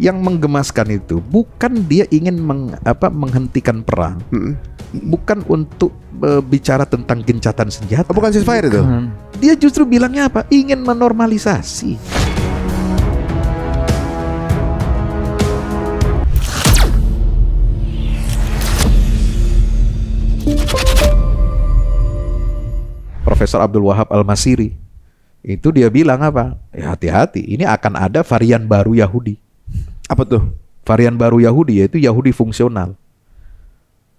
Yang menggemaskan itu bukan dia ingin menghentikan perang, bukan untuk bicara tentang gencatan senjata. Bukan ceasefire itu. Dia justru bilangnya apa? Ingin menormalisasi. Profesor Abdul Wahab Al-Masiri itu dia bilang apa? Ya hati-hati, ini akan ada varian baru Yahudi. Apa tuh? Varian baru Yahudi yaitu Yahudi fungsional.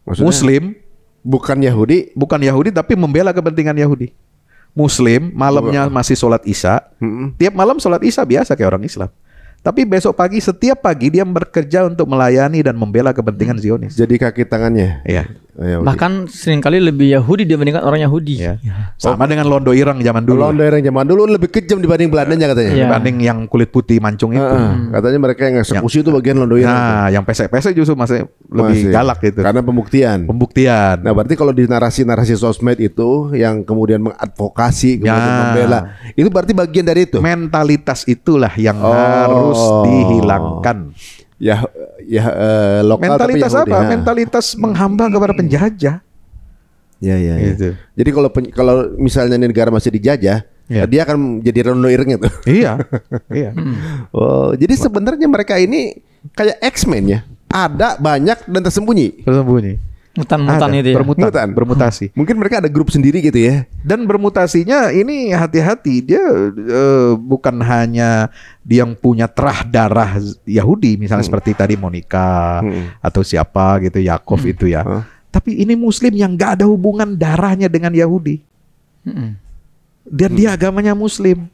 Maksudnya, Muslim bukan Yahudi tapi membela kepentingan Yahudi. Muslim malamnya masih sholat Isya, tiap malam sholat Isya biasa kayak orang Islam. Tapi besok pagi, setiap pagi dia bekerja untuk melayani dan membela kepentingan Zionis. Jadi kaki tangannya. Iya. Bahkan seringkali lebih Yahudi dibandingkan orang Yahudi. Ya. Sama dengan Londo Irang zaman dulu. Londo Irang zaman dulu lebih kejam dibanding Belandanya katanya. Dibanding yang kulit putih mancung itu. Katanya mereka yang eksekusi itu bagian Londo Irang. Nah, yang pesek-pesek justru masih lebih galak gitu. Karena pembuktian. Nah, berarti kalau di narasi-narasi sosmed itu yang kemudian mengadvokasi, kemudian membela, itu berarti bagian dari itu. Mentalitas itulah yang harus dihilangkan. Lokal mentalitas tapi Yahudi, apa? Mentalitas menghamba kepada penjajah. Ya. Gitu. Jadi kalau misalnya negara masih dijajah, dia akan jadi Londo Irang itu. Iya. Jadi sebenarnya mereka ini kayak X-Men ya. Ada banyak dan tersembunyi. Mutan-mutan itu ya. Bermutasi. Mungkin mereka ada grup sendiri gitu ya. Dan bermutasinya ini hati-hati, dia bukan hanya dia yang punya terah darah Yahudi misalnya seperti tadi Monica atau siapa gitu, Yakov itu ya. Tapi ini Muslim yang gak ada hubungan darahnya dengan Yahudi. Dan dia agamanya Muslim.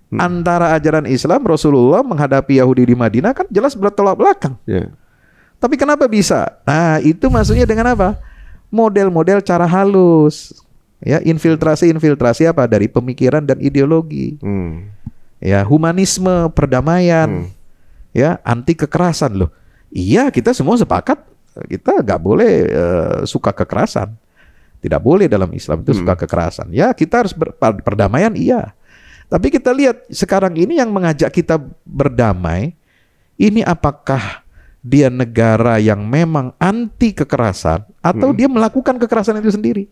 Antara ajaran Islam, Rasulullah menghadapi Yahudi di Madinah kan jelas bertolak belakang. Tapi kenapa bisa? Nah, itu maksudnya dengan apa? Model-model cara halus. Ya, infiltrasi apa? Dari pemikiran dan ideologi. Ya, humanisme, perdamaian. Ya, anti kekerasan loh. Iya, kita semua sepakat kita nggak boleh suka kekerasan. Tidak boleh dalam Islam itu suka kekerasan. Ya, kita harus perdamaian, iya. Tapi kita lihat sekarang ini yang mengajak kita berdamai, ini apakah dia negara yang memang anti kekerasan atau dia melakukan kekerasan itu sendiri?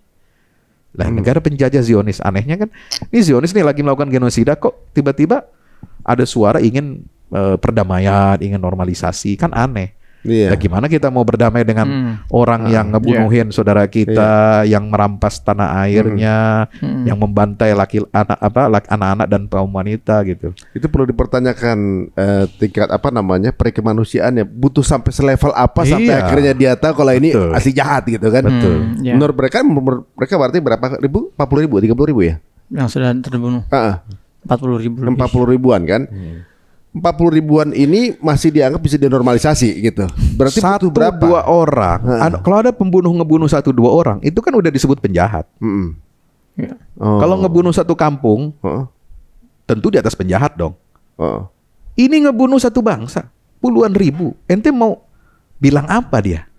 Nah, negara penjajah Zionis, anehnya kan, ini Zionis nih lagi melakukan genosida, kok tiba-tiba ada suara ingin perdamaian, ingin normalisasi, kan aneh. Nah, gimana kita mau berdamai dengan orang yang ngebunuhin saudara kita, yang merampas tanah airnya, yang membantai anak-anak dan kaum wanita gitu. Itu perlu dipertanyakan tingkat perkemanusiaannya, butuh sampai selevel apa sampai akhirnya dia tahu kalau ini asli jahat gitu kan. Menurut mereka berarti berapa ribu? 40 ribu, 30 ribu ya? Yang sudah terbunuh. 40 ribu. 40 ribuan kan? 40 ribuan ini masih dianggap bisa dinormalisasi gitu. Berarti butuh berapa? 1-2 orang. Kalau ada pembunuh ngebunuh 1-2 orang, itu kan udah disebut penjahat. Kalau ngebunuh satu kampung, tentu di atas penjahat dong. Ini ngebunuh satu bangsa, puluhan ribu. Ente mau bilang apa dia?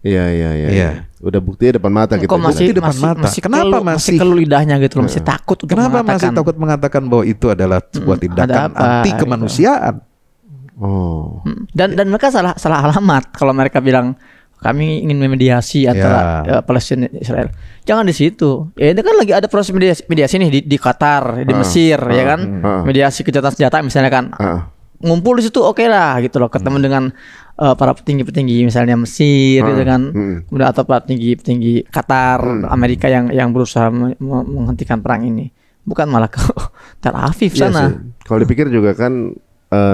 Iya. Udah buktinya depan mata gitu. Kok masih depan mata? Kenapa masih keluh lidahnya gitu loh, masih takut untuk Kenapa masih takut mengatakan bahwa itu adalah sebuah tindakan anti kemanusiaan? Dan mereka salah alamat kalau mereka bilang kami ingin memediasi antara Palestina dan Israel. Jangan di situ. Ya ini kan lagi ada proses mediasi nih di Qatar, di Mesir, ya kan? Mediasi kejahatan senjata misalnya kan. Ngumpul di situ oke lah gitu loh, ketemu dengan para petinggi-petinggi misalnya Mesir gitu kan, kemudian atau para petinggi Qatar, Amerika yang berusaha menghentikan perang ini, bukan malah ke Tel Aviv sana. Kalau dipikir juga kan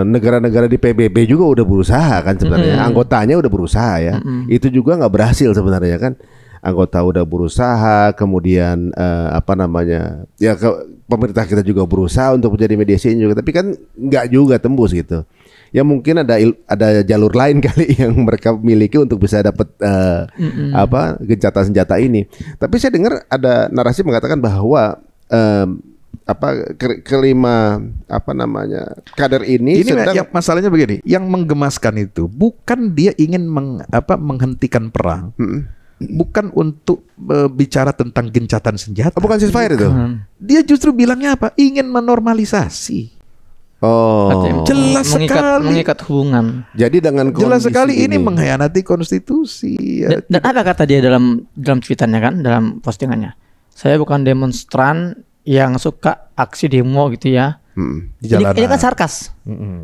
negara-negara di PBB juga udah berusaha kan sebenarnya, anggotanya udah berusaha ya, itu juga nggak berhasil sebenarnya kan. Anggota udah berusaha, kemudian pemerintah kita juga berusaha untuk menjadi mediasi juga, tapi kan nggak juga tembus gitu. Ya mungkin ada jalur lain kali yang mereka miliki untuk bisa dapat gencatan senjata ini. Tapi saya dengar ada narasi mengatakan bahwa kader ini sedang... masalahnya begini, yang menggemaskan itu bukan dia ingin menghentikan perang. Bukan untuk bicara tentang gencatan senjata. Bukan ceasefire itu. Dia justru bilangnya apa? Ingin menormalisasi. Artinya jelas sekali. mengikat hubungan. Jadi dengan Jelas kondisi sekali ini mengkhianati konstitusi. Ya. Dan apa kata dia dalam tweetannya kan, dalam postingannya? Saya bukan demonstran yang suka aksi demo gitu ya. Ini kan sarkas.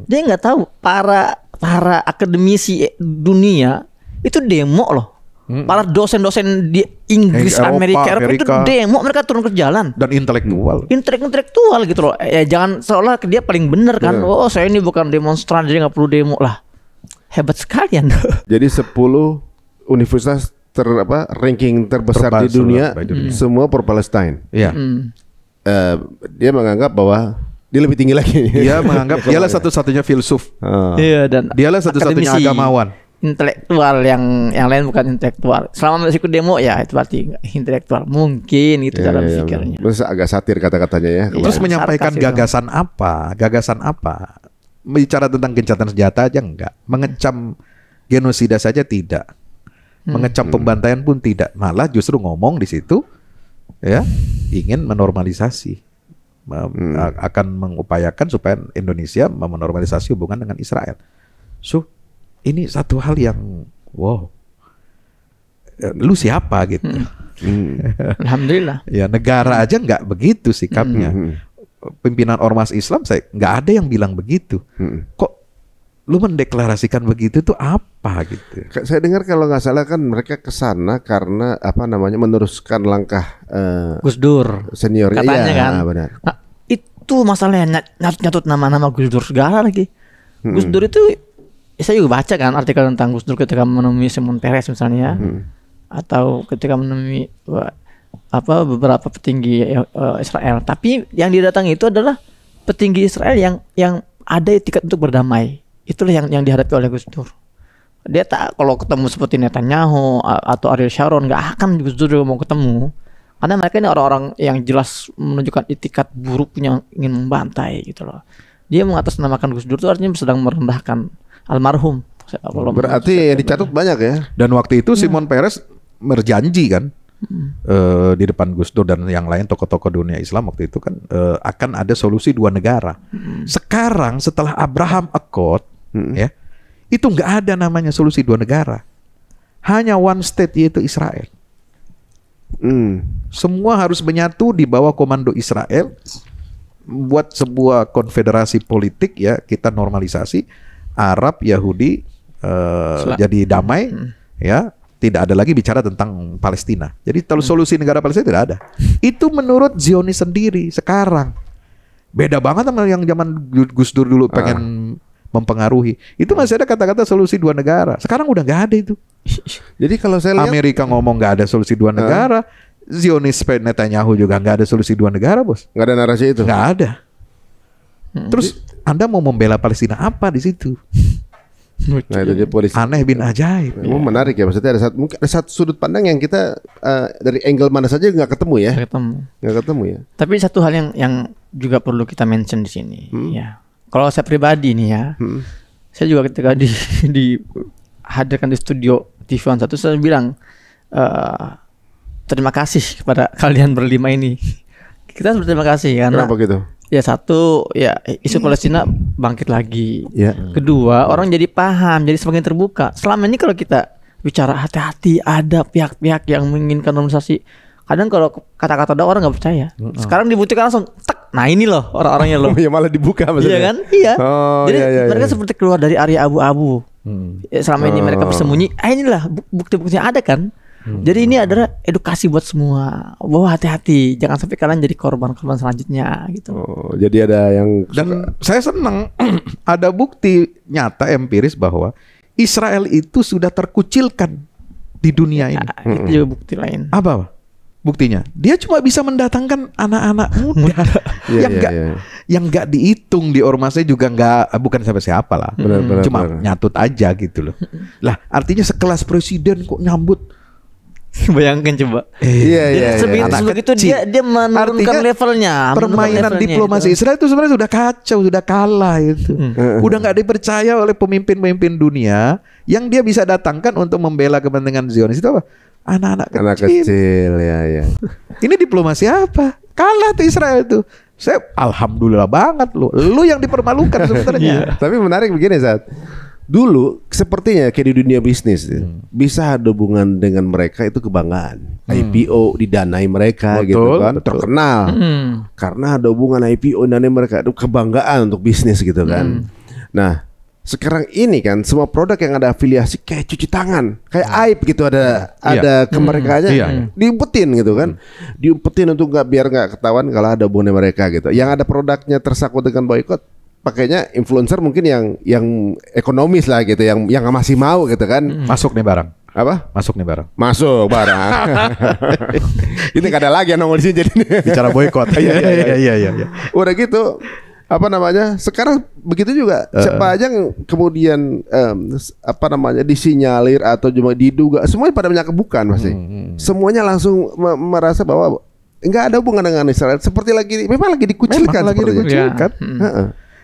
Dia nggak tahu para akademisi dunia itu demo loh. Para dosen-dosen di Inggris, Amerika itu demo, mereka turun ke jalan. Dan intelektual gitu loh. Ya jangan seolah dia paling benar kan. Oh saya ini bukan demonstran jadi nggak perlu demo lah. Hebat sekali Anda. Jadi 10 universitas ranking terbesar di dunia semua pro Palestine. Iya. Dia menganggap bahwa dia lebih tinggi lagi. Dia menganggap dialah satu-satunya filsuf. Iya, dan dialah satu-satunya agamawan. Intelektual yang lain bukan intelektual. Selama masih ikut demo ya itu berarti intelektual. Mungkin itu dalam pikirnya. Terus agak satir kata-katanya ya. Terus menyampaikan gagasan apa? Bicara tentang gencatan senjata aja enggak. Mengecam genosida saja tidak. Mengecam pembantaian pun tidak. Malah justru ngomong di situ ya ingin menormalisasi. Akan mengupayakan supaya Indonesia menormalisasi hubungan dengan Israel. So ini satu hal yang wow. Lu siapa gitu? Alhamdulillah. Ya negara aja nggak begitu sikapnya. Pimpinan ormas Islam saya nggak ada yang bilang begitu. Kok lu mendeklarasikan begitu tuh apa gitu? Saya dengar kalau nggak salah kan mereka kesana karena meneruskan langkah Gus Dur seniornya. Katanya kan. Benar. Nah, itu masalahnya nyatut nama-nama Gus Dur segala lagi. Gus Dur itu saya juga baca kan artikel tentang Gus Dur ketika menemui Shimon Peres misalnya, atau ketika menemui beberapa petinggi Israel. Tapi yang didatangi itu adalah petinggi Israel yang ada etikat untuk berdamai. Itulah yang dihadapi oleh Gus Dur. Dia tak kalau ketemu seperti Netanyahu atau Ariel Sharon nggak akan Gus Dur juga mau ketemu. Karena mereka ini orang-orang yang jelas menunjukkan etikat buruknya ingin membantai gitu loh. Dia mengatasnamakan Gus Dur itu artinya sedang merendahkan almarhum. Berarti dicatat banyak ya. Dan waktu itu Shimon Peres berjanji kan di depan Gus Dur dan yang lain tokoh-tokoh dunia Islam waktu itu kan akan ada solusi dua negara. Sekarang setelah Abraham Accord ya itu nggak ada namanya solusi dua negara. Hanya one state yaitu Israel. Semua harus menyatu di bawah komando Israel. Buat sebuah konfederasi politik ya, kita normalisasi Arab, Yahudi jadi damai ya, tidak ada lagi bicara tentang Palestina. Jadi kalau solusi negara Palestina tidak ada. Itu menurut Zionis sendiri sekarang. Beda banget sama yang zaman Gus Dur dulu pengen mempengaruhi. Itu masih ada kata-kata solusi dua negara. Sekarang udah nggak ada itu. Jadi kalau saya lihat Amerika ngomong nggak ada solusi dua negara, Zionis Netanyahu juga nggak ada solusi dua negara, bos. Nggak ada narasi itu. Nggak ada. Terus Anda mau membela Palestina apa di situ? Nah itu dia polisi. Aneh bin ajaib. Menarik ya, maksudnya mungkin ada satu sudut pandang yang kita dari angle mana saja nggak ketemu ya. Nggak ketemu ya. Tapi satu hal yang juga perlu kita mention di sini ya. Kalau saya pribadi nih ya, saya juga ketika dihadirkan di studio TV One 1 saya bilang terima kasih kepada kalian berlima ini. Kita berterima kasih karena kenapa gitu? Ya satu ya isu Palestina bangkit lagi. Ya. Kedua orang jadi paham, jadi semakin terbuka. Selama ini kalau kita bicara hati-hati ada pihak-pihak yang menginginkan normalisasi. Kadang kalau kata-kata ada orang nggak percaya. Sekarang dibuktikan langsung tek. Nah ini loh orang-orangnya loh. Ya malah dibuka maksudnya. Iya kan? Iya. Oh, jadi iya, mereka seperti keluar dari area abu-abu. Selama ini mereka bersembunyi. Inilah bukti-buktinya ada kan. Jadi ini adalah edukasi buat semua bahwa hati-hati jangan sampai kalian jadi korban-korban selanjutnya gitu. Oh, jadi ada yang dan saya senang ada bukti nyata empiris bahwa Israel itu sudah terkucilkan di dunia ini. Itu juga bukti lain. Apa? Buktinya dia cuma bisa mendatangkan anak-anak muda yang nggak dihitung di ormasnya juga nggak bukan siapa-siapa lah. Cuma nyatut aja gitu loh. Lah artinya sekelas presiden kok nyambut. Bayangkan coba. Iya. Sebegitu dia menurunkan levelnya. Permainan diplomasi Israel itu sebenarnya sudah kacau, sudah kalah itu. Udah nggak dipercaya oleh pemimpin-pemimpin dunia yang dia bisa datangkan untuk membela kepentingan Zionis itu apa? Anak-anak kecil. Ya. Ini diplomasi apa? Kalah tuh Israel tuh. Saya alhamdulillah banget lu yang dipermalukan sebenarnya. Tapi menarik begini Zat. Dulu sepertinya kayak di dunia bisnis bisa ada hubungan dengan mereka itu kebanggaan. IPO didanai mereka Betul, gitu kan, betul. terkenal. Karena ada hubungan IPO didanai mereka itu kebanggaan untuk bisnis gitu kan. Nah, sekarang ini kan semua produk yang ada afiliasi kayak cuci tangan, kayak aib gitu ada kemerekaannya diumpetin gitu kan. Diumpetin untuk biar nggak ketahuan kalau ada hubungan mereka gitu. Yang ada produknya tersangkut dengan boykot pakainya influencer mungkin yang ekonomis lah gitu, yang masih mau gitu kan. Masuk nih barang. Apa? Masuk nih barang. Masuk barang. Ini gak ada lagi yang nongol di sini jadi. Bicara boykot. Iya. Udah gitu apa namanya? Sekarang begitu juga. Siapa aja yang kemudian apa namanya disinyalir atau cuma diduga, semuanya pada menyangka bukan pasti. Semuanya langsung merasa bahwa enggak ada hubungan dengan Israel. Seperti memang lagi dikucilkan. Memang lagi dikucilkan.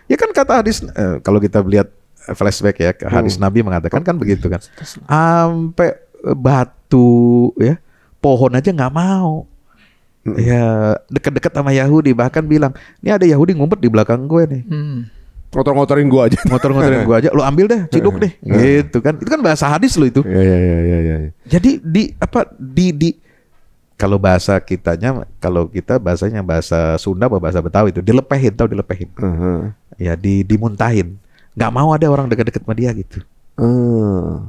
Ya kan kata hadis, kalau kita lihat flashback ya, hadis Nabi mengatakan kan begitu kan. Sampai batu ya, pohon aja nggak mau. Ya deket-deket sama Yahudi, bahkan bilang, ini ada Yahudi ngumpet di belakang gue nih. Ngotor-ngotorin gua aja. Ngotor-ngotorin gua aja, lu ambil deh, ciduk deh. Gitu kan. Itu kan bahasa hadis lo itu. Iya. Jadi kalau bahasa kitanya, kalau kita bahasanya bahasa Sunda atau bahasa Betawi itu dilepehin, ya dimuntahin. Nggak mau ada orang dekat-dekat sama dia gitu.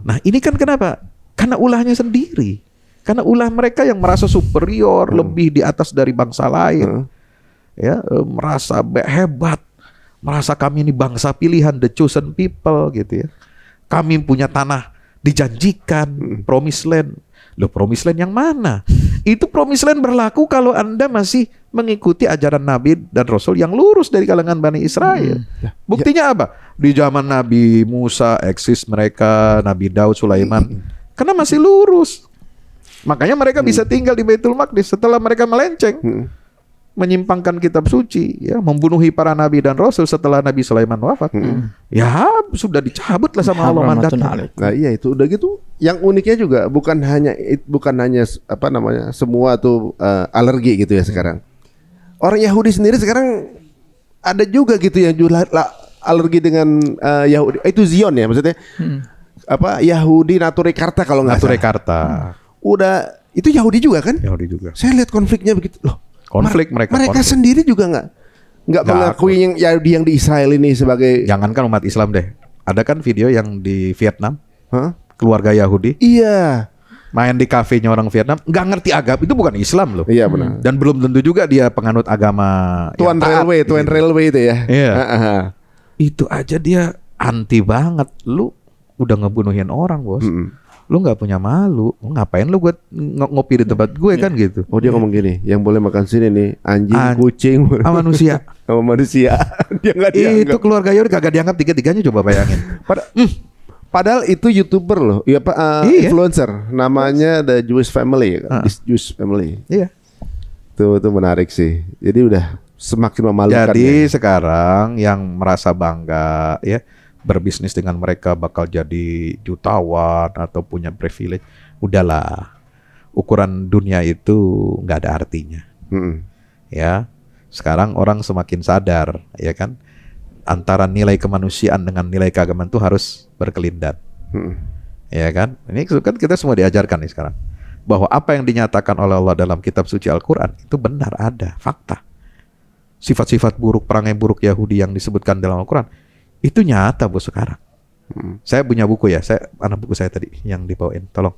Nah ini kan kenapa? Karena ulahnya sendiri. Karena ulah mereka yang merasa superior, lebih di atas dari bangsa lain, ya merasa hebat, merasa kami ini bangsa pilihan, the chosen people gitu ya. Kami punya tanah dijanjikan, promised land. Loh, promised land yang mana? Itu promised land berlaku kalau Anda masih mengikuti ajaran Nabi dan Rasul yang lurus dari kalangan Bani Israel. Buktinya apa? Di zaman Nabi Musa eksis mereka, Nabi Daud, Sulaiman, karena masih lurus. Makanya mereka bisa tinggal di Baitul Maqdis. Setelah mereka melenceng, menyimpangkan kitab suci, ya, membunuhi para nabi dan rasul setelah Nabi Sulaiman wafat, ya sudah dicabut lah sama Allah mandatnya. Nah iya itu udah gitu. Yang uniknya juga bukan hanya apa namanya semua tuh alergi gitu ya sekarang. Orang Yahudi sendiri sekarang ada juga gitu yang alergi dengan Yahudi. Itu Zion ya maksudnya. Apa Yahudi Naturakarta kalau nggak salah. Naturakarta. Udah itu Yahudi juga kan? Yahudi juga. Saya lihat konfliknya begitu loh. Konflik mereka sendiri juga nggak mengakui yang di Israel ini sebagai. Jangankan umat Islam deh, ada kan video yang di Vietnam, keluarga Yahudi, iya, main di kafenya orang Vietnam, nggak ngerti agama, itu bukan Islam loh. Iya benar. Dan belum tentu juga dia penganut agama Tuan Railway itu ya. Iya. Itu aja dia anti banget. Lu udah ngebunuhin orang bos. Lu nggak punya malu, ngapain lu buat ngopi di tempat gue kan gitu. Oh dia ngomong gini, yang boleh makan sini nih anjing, kucing, sama manusia, sama manusia. Dia nggak dianggap. Itu keluarga Yahudi kagak dianggap tiga-tiganya, coba bayangin. Padahal itu YouTuber loh, iya pak, influencer, namanya The Jewish Family, Jewish Family. Iya. Itu menarik sih. Jadi udah semakin memalukan. Jadi sekarang yang merasa bangga ya, berbisnis dengan mereka bakal jadi jutawan atau punya privilege, udahlah, ukuran dunia itu nggak ada artinya. Ya, sekarang orang semakin sadar, ya kan, antara nilai kemanusiaan dengan nilai keagamaan itu harus berkelindan. Ya kan, ini kan kita semua diajarkan nih sekarang bahwa apa yang dinyatakan oleh Allah dalam kitab suci Al-Quran itu benar, ada fakta. Sifat-sifat buruk, perangai buruk Yahudi yang disebutkan dalam Al-Quran itu nyata bos sekarang. Saya punya buku ya, anak buku saya tadi yang dibawain, tolong.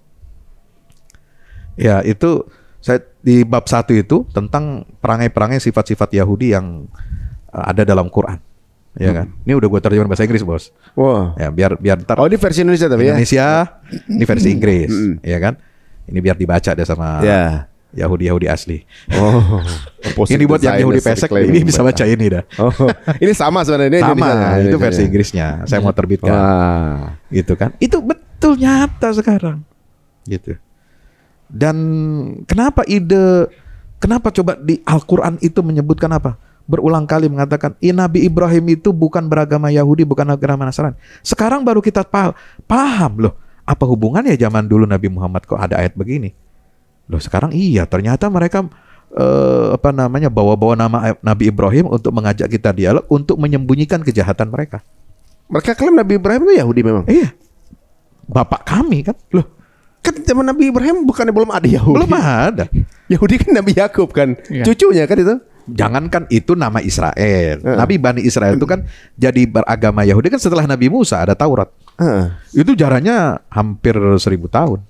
Ya itu saya di bab 1 itu tentang perangai-perangai sifat-sifat Yahudi yang ada dalam Quran, ya kan? Ini udah gue terjemahin bahasa Inggris bos. Wah. Ya biar ntar. Oh ini versi Indonesia tapi Indonesia, ini versi Inggris, ya kan? Ini biar dibaca deh sama. Yahudi asli. Oh, ini buat yang Yahudi pesek, ini bisa baca ini dah. Oh, ini sama sebenarnya. Sama, itu versi Inggrisnya. Saya mau terbitkan. Gitu kan? Itu betul nyata sekarang. Gitu. Dan kenapa coba di Al-Quran itu menyebutkan apa? Berulang kali mengatakan, Nabi Ibrahim itu bukan beragama Yahudi, bukan agama Nasrani. Sekarang baru kita paham loh, apa hubungannya zaman dulu Nabi Muhammad kok ada ayat begini? Loh sekarang iya, ternyata mereka bawa-bawa nama Nabi Ibrahim untuk mengajak kita dialog untuk menyembunyikan kejahatan mereka. Mereka klaim Nabi Ibrahim itu Yahudi memang. Iya. Bapak kami kan. Loh, kan zaman Nabi Ibrahim bukannya belum ada Yahudi? Belum ada. Yahudi kan Nabi Yakub kan, Iya. cucunya kan itu. Jangankan itu nama Israel. Nabi Bani Israel itu kan jadi beragama Yahudi kan setelah Nabi Musa ada Taurat. Itu jaraknya hampir 1000 tahun.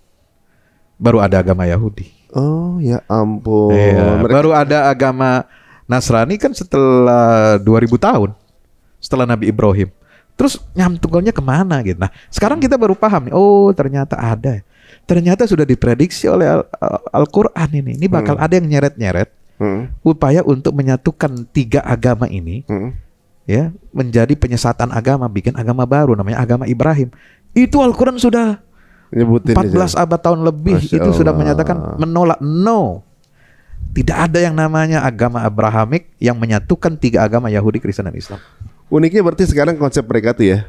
Baru ada agama Yahudi. Oh ya ampun. Iya, baru ada agama Nasrani kan setelah 2000 tahun. Setelah Nabi Ibrahim. Terus nyantungnya kemana gitu. Nah sekarang kita baru paham nih. Oh ternyata ada. Ternyata sudah diprediksi oleh Al-Quran ini. Ini bakal ada yang nyeret-nyeret. Upaya untuk menyatukan 3 agama ini ya menjadi penyesatan agama, bikin agama baru namanya agama Ibrahim. Itu Al-Quran sudah nyebutin 14 abad tahun lebih. Masya itu sudah Allah. menyatakan menolak. No, tidak ada yang namanya agama Abrahamik yang menyatukan 3 agama Yahudi, Kristen dan Islam. Uniknya berarti sekarang konsep mereka tuh ya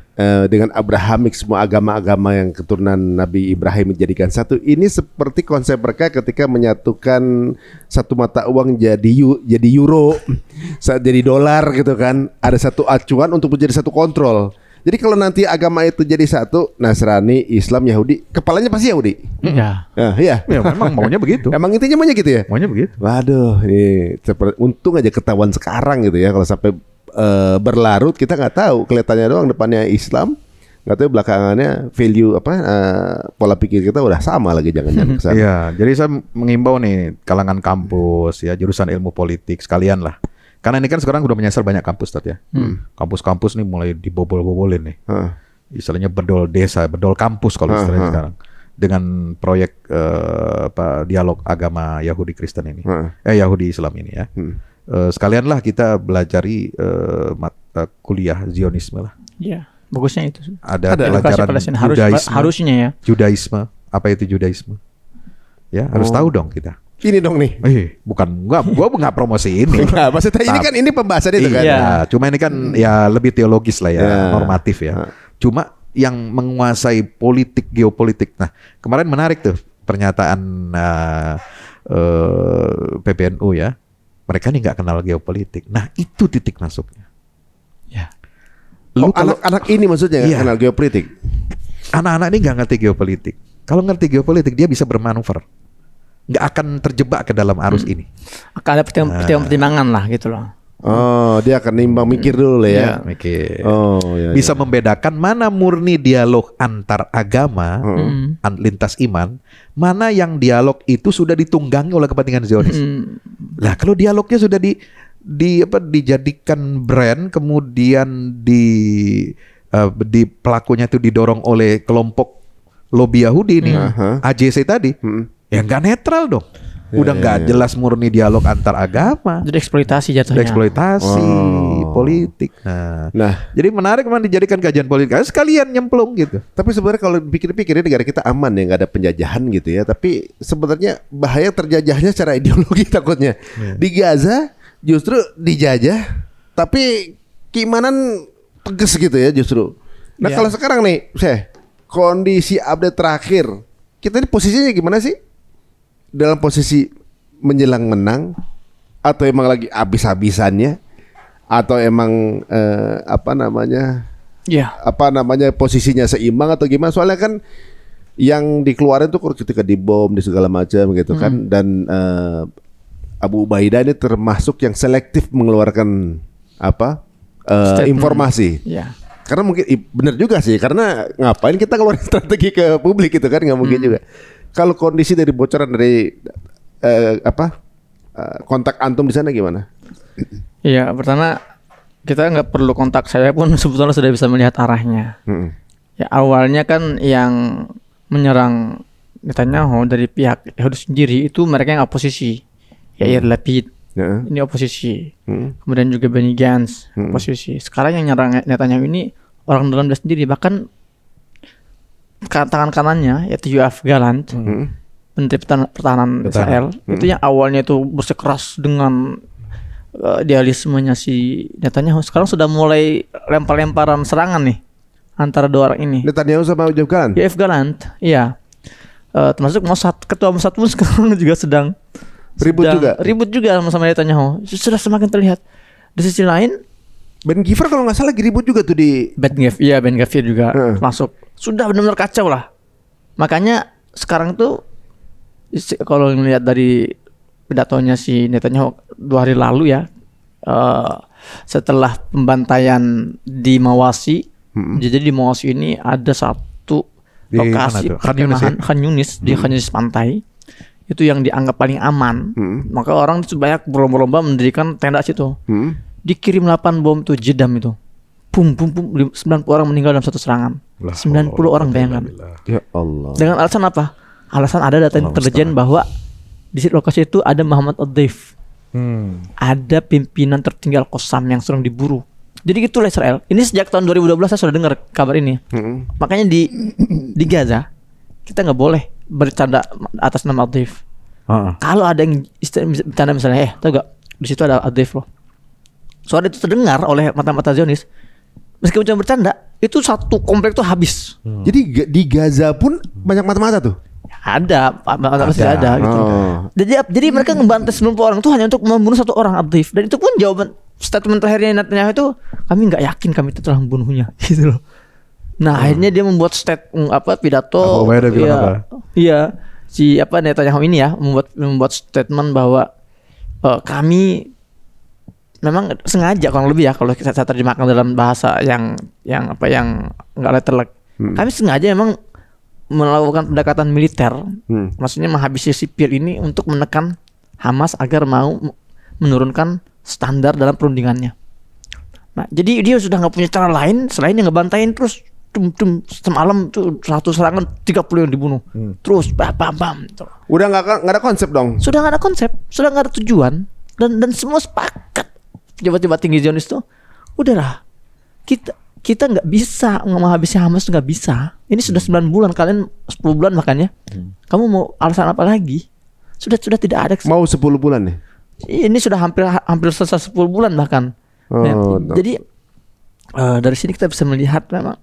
dengan Abrahamik, semua agama-agama yang keturunan Nabi Ibrahim dijadikan satu. Ini seperti konsep mereka ketika menyatukan satu mata uang jadi euro, jadi dolar gitu kan. Ada satu acuan untuk menjadi satu kontrol. Jadi kalau nanti agama itu jadi satu, Nasrani, Islam, Yahudi, kepalanya pasti Yahudi. Iya. Iya. Ya memang maunya begitu. Emang intinya maunya gitu ya. Maunya begitu. Waduh, ini untung aja ketahuan sekarang gitu ya. Kalau sampai berlarut kita nggak tahu, kelihatannya doang depannya Islam, nggak tahu belakangannya value pola pikir kita udah sama lagi, jangan-jangan kesana. Iya, jadi saya mengimbau nih kalangan kampus ya, jurusan ilmu politik sekalian lah. Karena ini kan sekarang udah menyasar banyak kampus Tat ya. Kampus-kampus nih mulai dibobol-bobolin nih. Istilahnya bedol desa, bedol kampus kalau istilahnya sekarang. Dengan proyek dialog agama Yahudi Kristen ini. Yahudi Islam ini ya. Sekalianlah kita belajari mata kuliah Zionisme lah. Iya, bagusnya itu. Ada edukasi pelajaran Palestina harusnya ya. Judaisme. Apa itu Judaisme? Ya, harus tahu dong kita. Ini dong nih. Gua nggak promosi ini. Nah, maksudnya ini kan ini pembahasan itu kan. Iya, cuma ini kan ya lebih teologis lah ya, normatif ya. Cuma yang menguasai politik, geopolitik. Nah, kemarin menarik tuh pernyataan PBNU ya. Mereka ini nggak kenal geopolitik. Nah itu titik masuknya. Ya. Anak-anak ini maksudnya nggak kenal geopolitik. Anak-anak ini nggak ngerti geopolitik. Kalau ngerti geopolitik dia bisa bermanuver. Nggak akan terjebak ke dalam arus ini. Akan ada pertimbangan lah gitu loh. Oh, dia akan nimbang mikir dulu lah ya. Mikir. Oh, iya, Bisa membedakan mana murni dialog antar agama, lintas iman, mana yang dialog itu sudah ditunggangi oleh kepentingan Zionis. Lah kalau dialognya sudah dijadikan brand, kemudian di pelakunya itu didorong oleh kelompok lobby Yahudi nih, AJC tadi, ya nggak netral dong. Udah nggak jelas murni dialog antar agama. Jadi eksploitasi jatuhnya. Eksploitasi politik. Nah, jadi menarik memang dijadikan kajian politik. Sekalian nyemplung gitu. Tapi sebenarnya kalau dipikir-pikir negara kita aman ya, nggak ada penjajahan gitu ya. Tapi sebenarnya bahaya terjajahnya secara ideologi takutnya. Di Gaza justru dijajah, tapi keimanan tegas gitu ya justru. Nah kalau sekarang nih, kondisi update terakhir, kita ini posisinya gimana sih? Dalam posisi menjelang menang, atau emang lagi habis-habisannya, atau emang posisinya seimbang atau gimana? Soalnya kan yang dikeluarin tuh ketika dibom di segala macam gitu kan, dan Abu Ubaidah ini termasuk yang selektif mengeluarkan informasi. Karena mungkin benar juga sih, karena ngapain kita keluarin strategi ke publik gitu kan, nggak mungkin juga. Kalau kondisi dari bocoran dari kontak antum di sana gimana? Iya, pertama kita nggak perlu kontak, saya pun sebetulnya sudah bisa melihat arahnya. Ya awalnya kan yang menyerang Netanyahu dari pihak Yahudi sendiri itu mereka yang oposisi, Yair Lapid, ini oposisi. Kemudian juga Benny Gantz, oposisi. Sekarang yang nyerang Netanyahu ini orang dalam dia sendiri, bahkan tangan kanannya yaitu Yoav Gallant, Menteri Pertahanan Israel, itu yang awalnya itu bersikeras dengan idealismenya si Netanyahu, sekarang sudah mulai lempar-lemparan serangan nih antara dua orang ini. Netanyahu sama Yoav Gallant? Yoav Gallant, iya. Termasuk Mossad, ketua Mossad pun sekarang juga sedang Ribut juga sama Netanyahu. Sudah semakin terlihat. Di sisi lain, Ben Gvir kalau nggak salah lagi ribut juga tuh di Ben Gvir juga masuk. Sudah benar-benar kacau lah. Makanya sekarang tuh kalau ngelihat dari pidatonya si Netanyahu 2 hari lalu ya, setelah pembantaian di Mawasi, jadi di Mawasi ini ada satu lokasi Khan Yunis di Khan Yunis pantai itu yang dianggap paling aman. Maka orang itu banyak berlomba-lomba mendirikan tenda situ. Dikirim 8 bom tuh Jedam itu. Bum 90 orang meninggal dalam satu serangan. 90 orang, bayangkan. Ya Allah. Dengan alasan apa? Alasan ada data intelijen bahwa di lokasi itu ada Muhammad Ad-Daif. Ada pimpinan tertinggal Qassam yang sedang diburu. Jadi gitulah Israel. Ini sejak tahun 2012 saya sudah dengar kabar ini. Makanya di Gaza kita nggak boleh bercanda atas nama Ad-Daif. Kalau ada yang bercanda misalnya, tahu gak di situ ada Ad-Daif loh. Suara itu terdengar oleh mata-mata Zionis. Meskipun cuma bercanda, itu satu komplek tuh habis. Jadi di Gaza pun banyak mata-mata tuh. Ada gitu. Jadi mereka ngebantai 90 orang itu hanya untuk membunuh satu orang Ad-Daif. Dan itu pun jawaban statement terakhirnya Netanyahu itu, kami nggak yakin kami itu telah membunuhnya gitu loh. Nah akhirnya dia membuat pidato. Iya, si Netanyahu ini ya membuat statement bahwa kami memang sengaja kurang lebih ya, kalau saya terjemahkan dalam bahasa yang nggak letterlek. Kami sengaja memang melakukan pendekatan militer, maksudnya menghabisi sipil ini untuk menekan Hamas agar mau menurunkan standar dalam perundingannya. Nah, jadi dia sudah nggak punya cara lain selain yang ngebantain terus. Semalam tuh 100 serangan 30 yang dibunuh. Terus bam. Udah nggak ada konsep dong. Sudah nggak ada konsep, sudah nggak ada tujuan, dan semua sepakat. Pejabat-pejabat tinggi Zionis tuh, udahlah, kita nggak bisa menghabisi Hamas, nggak bisa. Ini sudah 9 bulan, kalian 10 bulan makanya. Kamu mau alasan apa lagi? Sudah tidak ada. Mau 10 bulan nih? Ini sudah hampir selesai 10 bulan bahkan. Jadi dari sini kita bisa melihat memang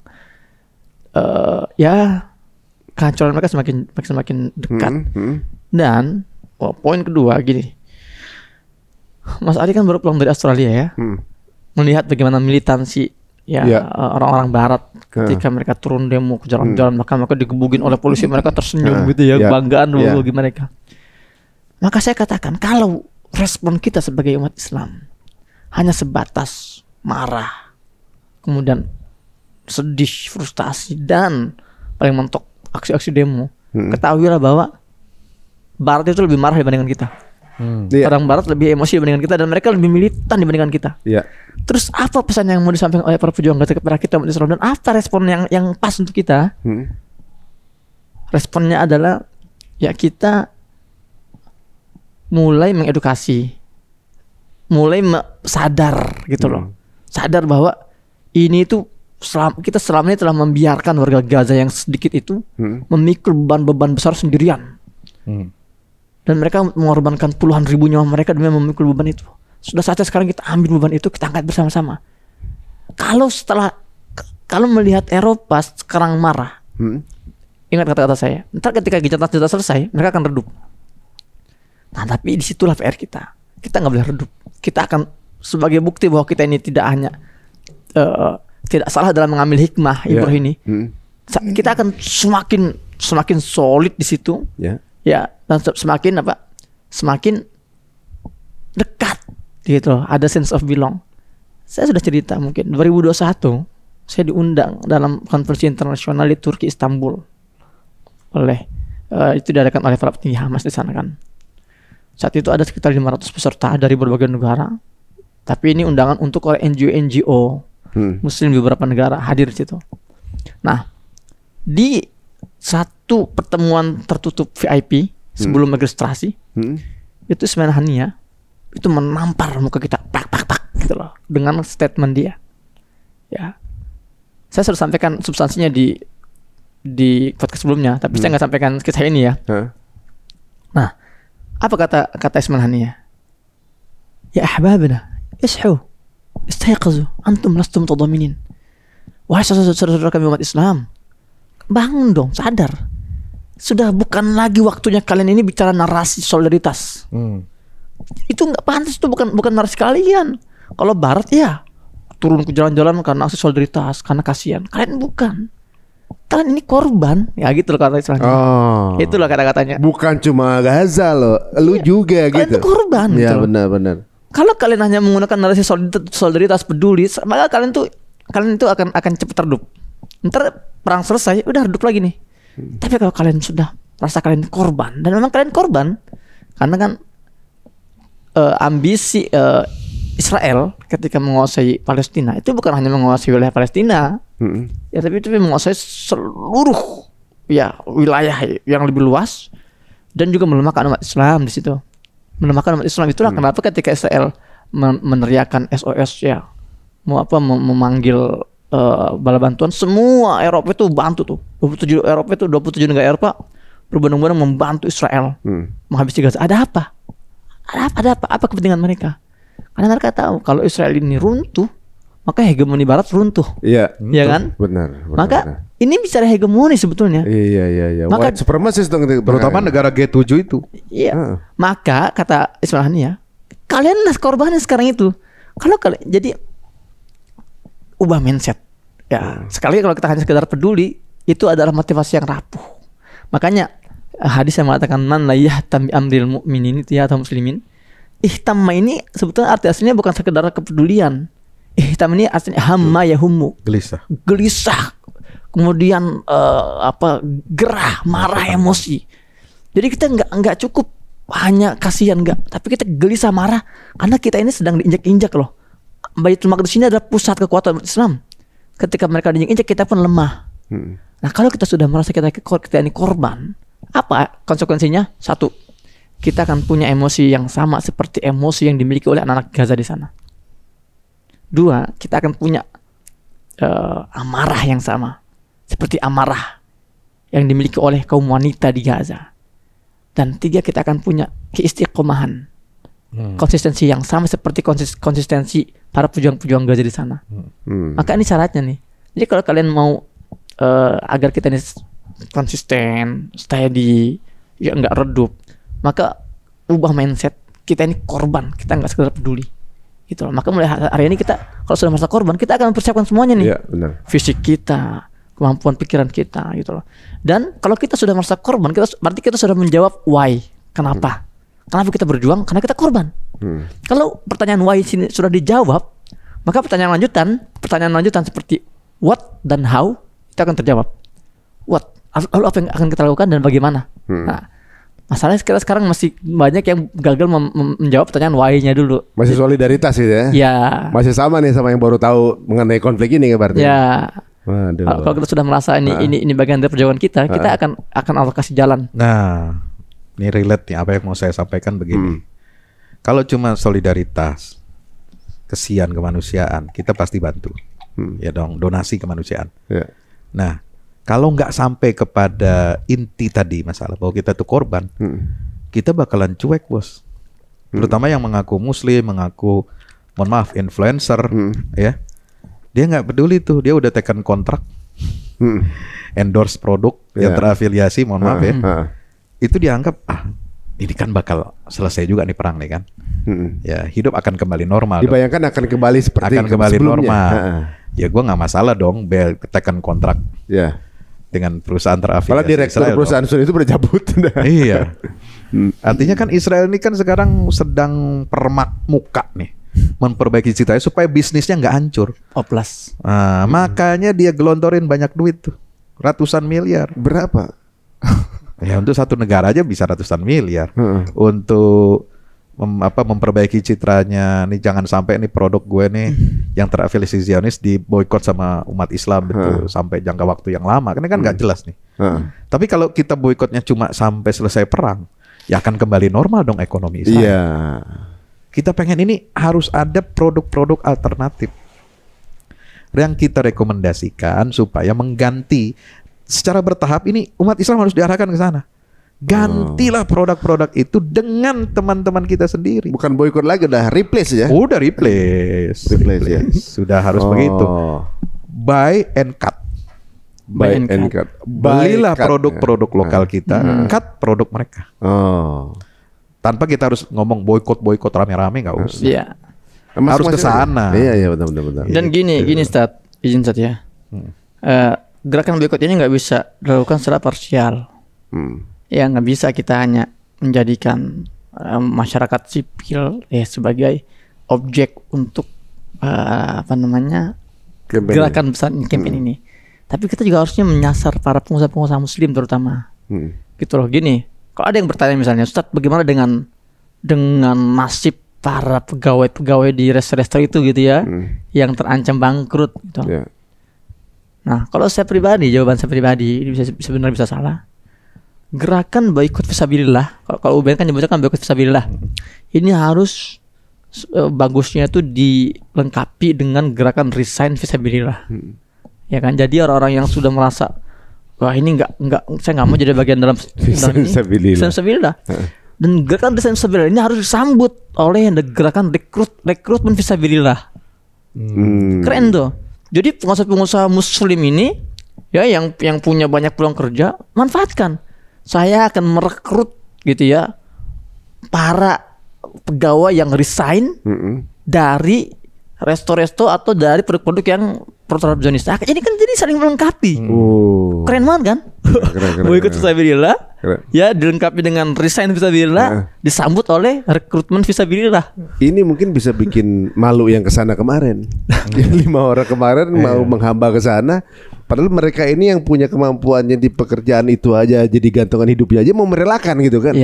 ya kehancuran mereka semakin dekat. Dan poin kedua gini, Mas Ari kan baru pulang dari Australia ya, melihat bagaimana militansi orang-orang Barat ketika mereka turun demo ke jalan-jalan, bahkan mereka digebugin oleh polisi, mereka tersenyum gitu ya, kebanggaan bagi mereka. Maka saya katakan kalau respon kita sebagai umat Islam hanya sebatas marah, kemudian sedih, frustasi, dan paling mentok aksi-aksi demo, ketahuilah bahwa Barat itu lebih marah dibandingkan kita. Orang Barat lebih emosi dibandingkan kita, dan mereka lebih militan dibandingkan kita. Terus apa pesan yang mau disampaikan oleh para pejuang kepada kita umat Islam, dan apa respon yang pas untuk kita? Responnya adalah ya kita mulai mengedukasi, mulai sadar gitu loh, sadar bahwa ini itu kita selama ini telah membiarkan warga Gaza yang sedikit itu memikul beban-beban besar sendirian. Dan mereka mengorbankan puluhan ribu nyawa mereka demi memikul beban itu. Sudah saatnya sekarang kita ambil beban itu, kita angkat bersama-sama. Kalau melihat Eropa sekarang marah, ingat kata-kata saya, ntar ketika gencatan selesai, mereka akan redup. Nah, tapi disitulah PR kita. Kita nggak boleh redup. Kita akan sebagai bukti bahwa kita ini tidak hanya tidak salah dalam mengambil hikmah Ibrahim ini. Kita akan semakin solid di situ. Ya, dan semakin dekat gitu loh, ada sense of belong. Saya sudah cerita mungkin 2021 saya diundang dalam konferensi internasional di Turki, Istanbul, oleh itu diadakan oleh para petinggi Hamas di sana kan. Saat itu ada sekitar 500 peserta dari berbagai negara, tapi ini undangan untuk oleh NGO Muslim di beberapa negara hadir di situ. Nah, di satu pertemuan tertutup VIP sebelum registrasi, itu Ismail Haniyeh itu menampar muka kita pak gitu loh, dengan statement dia. Ya, saya sudah sampaikan substansinya di podcast sebelumnya, tapi saya nggak sampaikan kisah ini ya. Nah, apa kata Ismail Haniyeh? Ya ahbabna, ishu, istayqazu, antum lastum mutadaminin. Wahai saudara-saudara kami umat Islam, bangun dong, sadar. sudah bukan lagi waktunya kalian ini bicara narasi solidaritas. Itu nggak pantas, itu bukan narasi kalian. Kalau Barat ya turun ke jalan-jalan karena aksi solidaritas, karena kasihan. Kalian bukan. Kalian ini korban, ya gitu loh kata istilahnya. Itulah kata-katanya. Bukan cuma Gaza loh, lu juga kalian gitu. Kalian itu korban. Ya gitu. benar-benar. Kalau kalian hanya menggunakan narasi solidaritas peduli, maka kalian itu akan cepat redup. Ntar perang selesai, udah redup lagi nih. Tapi kalau kalian sudah merasa kalian korban, dan memang kalian korban, karena kan ambisi Israel ketika menguasai Palestina itu bukan hanya menguasai wilayah Palestina, ya tapi itu menguasai seluruh ya wilayah yang lebih luas dan juga melemahkan umat Islam di situ. Melemahkan umat Islam, itulah kenapa ketika Israel meneriakan SOS ya, memanggil bala bantuan, semua Eropa itu bantu tuh. 27 negara Eropa berbondong-bondong membantu Israel menghabisi Gaza. Ada apa? Apa kepentingan mereka? Karena mereka tahu kalau Israel ini runtuh, maka hegemoni Barat runtuh. Iya, kan? Benar. Maka ini bicara hegemoni sebetulnya. Iya. Maka white supremacist dong, terutama negara G7 itu. Iya. Maka kata Ismail Haniyah, kalianlah korbannya sekarang itu. Kalau kalian jadi ubah mindset. Ya, sekali kalau kita hanya sekedar peduli, itu adalah motivasi yang rapuh. Makanya hadis yang mengatakan man la yahtam bi amril mu'minin ya atau muslimin. Ihtam ini sebetulnya arti aslinya bukan sekedar kepedulian. Ihtam ini artinya hamma yahummu. Gelisah. Kemudian gerah, marah, emosi. Jadi kita enggak cukup hanya kasihan tapi kita gelisah, marah karena kita ini sedang diinjak-injak loh. Baitul Maqdis ini adalah pusat kekuatan Islam. Ketika mereka diinjak-injak, kita pun lemah. Nah, kalau kita sudah merasa kita ini korban, apa konsekuensinya? Satu, kita akan punya emosi yang sama seperti emosi yang dimiliki oleh anak-anak Gaza di sana. Dua, kita akan punya amarah yang sama seperti amarah yang dimiliki oleh kaum wanita di Gaza. Dan tiga, kita akan punya keistiqomahan, konsistensi yang sama seperti konsistensi para pejuang-pejuang Gaza di sana. Maka ini syaratnya nih. Jadi kalau kalian mau agar kita ini konsisten, steady, ya nggak redup, maka ubah mindset. Kita ini korban, kita nggak sekedar peduli. Gitu loh. Maka mulai hari ini kita kalau sudah merasa korban, kita akan mempersiapkan semuanya nih. Ya, benar. Fisik kita, kemampuan pikiran kita, gitu loh. Dan kalau kita sudah merasa korban, berarti kita sudah menjawab why, kenapa? Kenapa kita berjuang? Karena kita korban. Kalau pertanyaan why sini sudah dijawab, maka pertanyaan lanjutan seperti what dan how itu akan terjawab. What? Lalu apa yang akan kita lakukan dan bagaimana? Nah, masalahnya sekarang masih banyak yang gagal menjawab pertanyaan why-nya dulu. Masih solidaritas gitu ya? Ya. Masih sama nih sama yang baru tahu mengenai konflik ini berarti. Ya. Kalau kita sudah merasa ini bagian dari perjuangan kita akan alokasi jalan. Nah, ini relate nih apa yang mau saya sampaikan begini. Kalau cuma solidaritas, kesian kemanusiaan, kita pasti bantu. Ya dong, donasi kemanusiaan. Yeah. Nah, kalau nggak sampai kepada inti tadi masalah bahwa kita tuh korban, kita bakalan cuek, bos. Terutama yang mengaku muslim, mengaku, mohon maaf, influencer, ya. Dia nggak peduli tuh, dia udah tekan kontrak, endorse produk yang terafiliasi, mohon maaf ya. Itu dianggap ini kan bakal selesai juga nih perang nih kan. Ya, hidup akan kembali normal. Dibayangkan akan kembali seperti akan kembali sebelumnya. Normal. Ya gue nggak masalah dong, tekan kontrak. Ya. Dengan perusahaan terafiliasi. Malah direktur Israel perusahaan itu berjabut. Iya. Artinya kan Israel ini kan sekarang sedang permak muka nih, memperbaiki ceritanya supaya bisnisnya nggak hancur. Oplas. Makanya dia gelontorin banyak duit tuh, ratusan miliar. Berapa? Ya untuk satu negara aja bisa ratusan miliar. Untuk memperbaiki citranya nih, jangan sampai nih produk gue nih yang terafiliasi Zionis diboikot sama umat Islam gitu sampai jangka waktu yang lama. Karena kan nggak jelas nih. Tapi kalau kita boikotnya cuma sampai selesai perang, ya akan kembali normal dong ekonomi Israel. Iya. Kita pengen ini harus ada produk-produk alternatif yang kita rekomendasikan supaya mengganti secara bertahap. Ini umat Islam harus diarahkan ke sana. Gantilah produk-produk itu dengan teman-teman kita sendiri. Bukan boikot lagi, udah replace ya. Udah replace. Ya. Sudah harus begitu. Buy and cut. Buy and cut. Belilah produk-produk lokal kita, cut produk mereka. Tanpa kita harus ngomong boykot rame-rame, nggak usah. Iya. Harus ke sana. Iya benar. Dan gini Stat, izin Stat ya. Gerakan boykot ini nggak bisa dilakukan secara parsial. Ya nggak bisa kita hanya menjadikan masyarakat sipil sebagai objek untuk gerakan besar campaign ini. Tapi kita juga harusnya menyasar para pengusaha-pengusaha Muslim terutama. Gitu loh. Gini, kalau ada yang bertanya misalnya, Ustadz, bagaimana dengan nasib para pegawai di resto-resto itu gitu ya, yang terancam bangkrut gitu. Nah, kalau jawaban saya pribadi, ini sebenarnya bisa salah. Gerakan boikot fisabilillah, kalau UBN kan nyebutnya kan boikot fisabilillah, ini harus bagusnya itu dilengkapi dengan gerakan resign fisabilillah. Ya kan, jadi orang-orang yang sudah merasa wah ini saya nggak mau jadi bagian dalam resign fisabilillah. Dan gerakan resign fisabilillah ini harus disambut oleh gerakan rekrutmen fisabilillah. Keren tuh. Jadi pengusaha-pengusaha Muslim ini ya yang punya banyak peluang kerja, manfaatkan. Saya akan merekrut gitu ya para pegawai yang resign dari resto-resto atau dari produk-produk yang proteksionis. Ini kan jadi saling melengkapi. Keren banget kan? Boikot fisabilillah ya dilengkapi dengan resign fisabilillah, disambut oleh rekrutmen fisabilillah. Ini mungkin bisa bikin malu yang kesana kemarin. Yang 5 orang kemarin mau menghamba ke sana, padahal mereka ini yang punya kemampuannya di pekerjaan itu aja, jadi gantungan hidupnya aja mau merelakan gitu kan.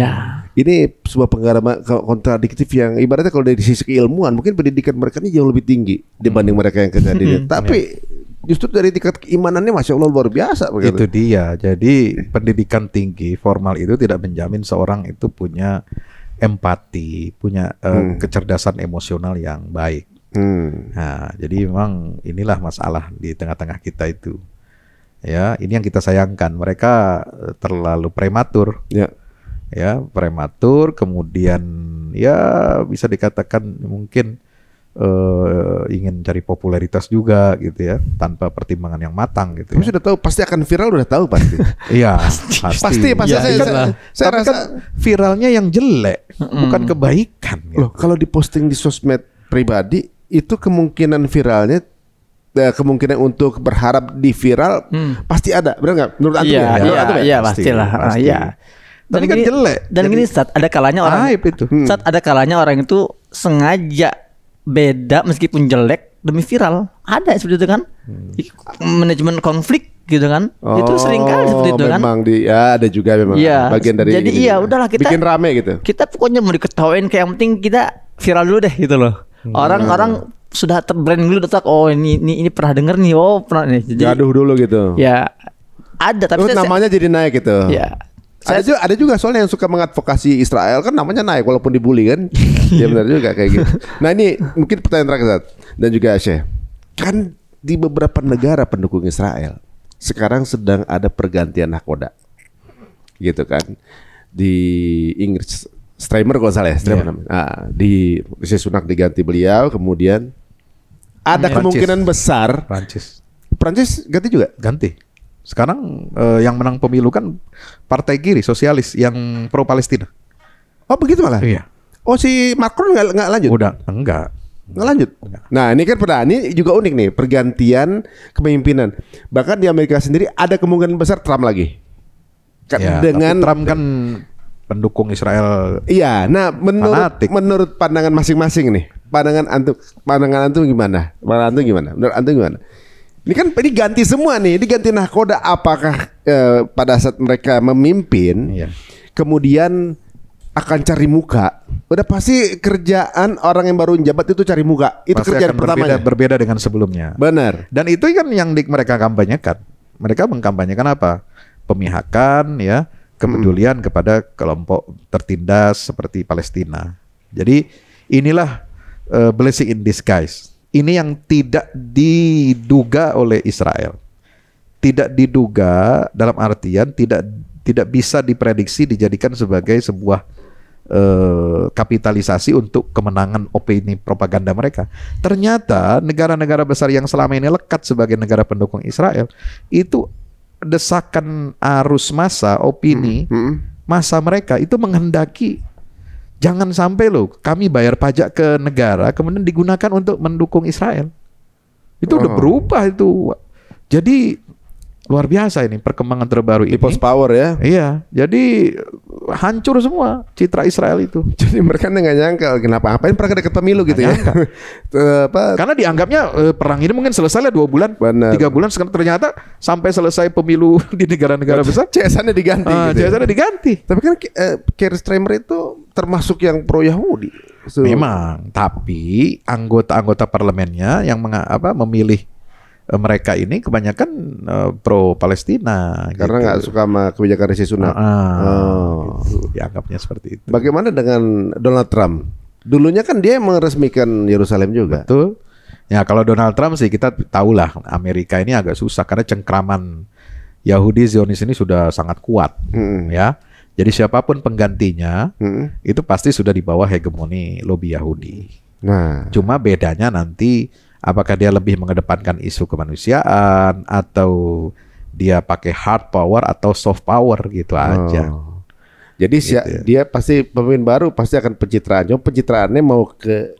Ini sebuah pengalaman kontradiktif yang ibaratnya kalau dari sisi keilmuan mungkin pendidikan mereka ini jauh lebih tinggi dibanding mereka yang kejadian. Tapi justru dari tingkat keimanannya Masya Allah luar biasa begitu. Itu dia. Jadi pendidikan tinggi formal itu tidak menjamin seorang itu punya empati, punya kecerdasan emosional yang baik. Nah, jadi memang inilah masalah di tengah-tengah kita itu. Ya, ini yang kita sayangkan. Mereka terlalu prematur. Ya, prematur. Kemudian ya bisa dikatakan mungkin ingin cari popularitas juga gitu ya, tanpa pertimbangan yang matang gitu. Kamu sudah tahu pasti akan viral, udah tahu pasti. Iya, pasti. Saya rasa kan viralnya yang jelek, bukan kebaikan. Gitu. Loh, kalau diposting di sosmed pribadi itu kemungkinan viralnya, kemungkinan untuk berharap di viral pasti ada, benar nggak? Menurut Antum Iya, pastilah. Iya. Dan kan jelek. Dan gini, Ustaz, ada kalanya orang itu. Ustaz, ada kalanya orang itu sengaja beda meskipun jelek demi viral. Ada seperti itu kan? Manajemen konflik gitu kan? Itu sering kali seperti itu kan? Memang ada juga memang bagian dari. Jadi udahlah kita bikin rame gitu. Kita pokoknya mau diketawain, kayak yang penting kita viral dulu deh gitu loh. Orang-orang sudah terbrand dulu, ini pernah denger nih, pernah nih. Jadi gaduh dulu gitu. Ya ada, tapi namanya jadi naik gitu. Ya. Ada juga soalnya yang suka mengadvokasi Israel kan namanya naik walaupun dibully kan. Ya benar juga kayak gitu. Nah ini mungkin pertanyaan terakhir dan juga Syekh. Kan di beberapa negara pendukung Israel sekarang sedang ada pergantian nahkoda. Gitu kan. Di Inggris Streimer kalau salah ya, di Rishi Sunak diganti beliau, kemudian ada kemungkinan besar Prancis ganti juga. Ganti. Sekarang yang menang pemilu kan partai kiri sosialis yang pro Palestina. Oh begitu malah? Iya. Oh si Macron nggak lanjut? Udah enggak lanjut. Nah ini kan ini juga unik nih, pergantian kepemimpinan. Bahkan di Amerika sendiri ada kemungkinan besar Trump lagi. Dengan Trump kan pendukung Israel. Iya. Nah menurut pandangan masing-masing nih, pandangan antum gimana? Menurut antum gimana? Ini kan ganti semua nih, diganti nahkoda. Apakah pada saat mereka memimpin, kemudian akan cari muka? Udah pasti kerjaan orang yang baru menjabat itu cari muka. Itu pasti kerjaan pertamanya. Berbeda dengan sebelumnya. Benar. Dan itu kan yang mereka kampanyekan. Mereka mengkampanyekan apa? Pemihakan, ya, kepedulian kepada kelompok tertindas seperti Palestina. Jadi inilah blessing in disguise. Ini yang tidak diduga oleh Israel. Tidak diduga dalam artian tidak bisa diprediksi dijadikan sebagai sebuah kapitalisasi untuk kemenangan opini propaganda mereka. Ternyata negara-negara besar yang selama ini lekat sebagai negara pendukung Israel itu desakan arus massa, opini massa mereka itu menghendaki jangan sampai loh kami bayar pajak ke negara kemudian digunakan untuk mendukung Israel. Itu udah berubah itu. Jadi luar biasa ini perkembangan terbaru ini. People's power ya. Iya, jadi hancur semua citra Israel itu. Jadi mereka nggak nyangka kenapa ngapain perang dekat pemilu gitu ya. Karena dianggapnya perang ini mungkin selesai lah 2 bulan, Benar. 3 bulan. Sekarang ternyata sampai selesai pemilu di negara-negara besar, CS-nya diganti. Gitu ya. CS-nya diganti. Tapi kan Keir Starmer itu termasuk yang pro Yahudi. Memang, tapi anggota-anggota parlemennya yang memilih mereka ini kebanyakan pro Palestina karena nggak suka sama kebijakan Rishi Sunak. Gitu, dianggapnya seperti itu. Bagaimana dengan Donald Trump? Dulunya kan dia meresmikan Yerusalem juga. Betul. Ya kalau Donald Trump sih kita tahulah Amerika ini agak susah karena cengkraman Yahudi Zionis ini sudah sangat kuat, ya. Jadi siapapun penggantinya itu pasti sudah di bawah hegemoni lobi Yahudi. Nah, cuma bedanya nanti apakah dia lebih mengedepankan isu kemanusiaan atau dia pakai hard power atau soft power gitu aja. Jadi dia pasti pemimpin baru pasti akan pencitraan. Cuma pencitraannya mau ke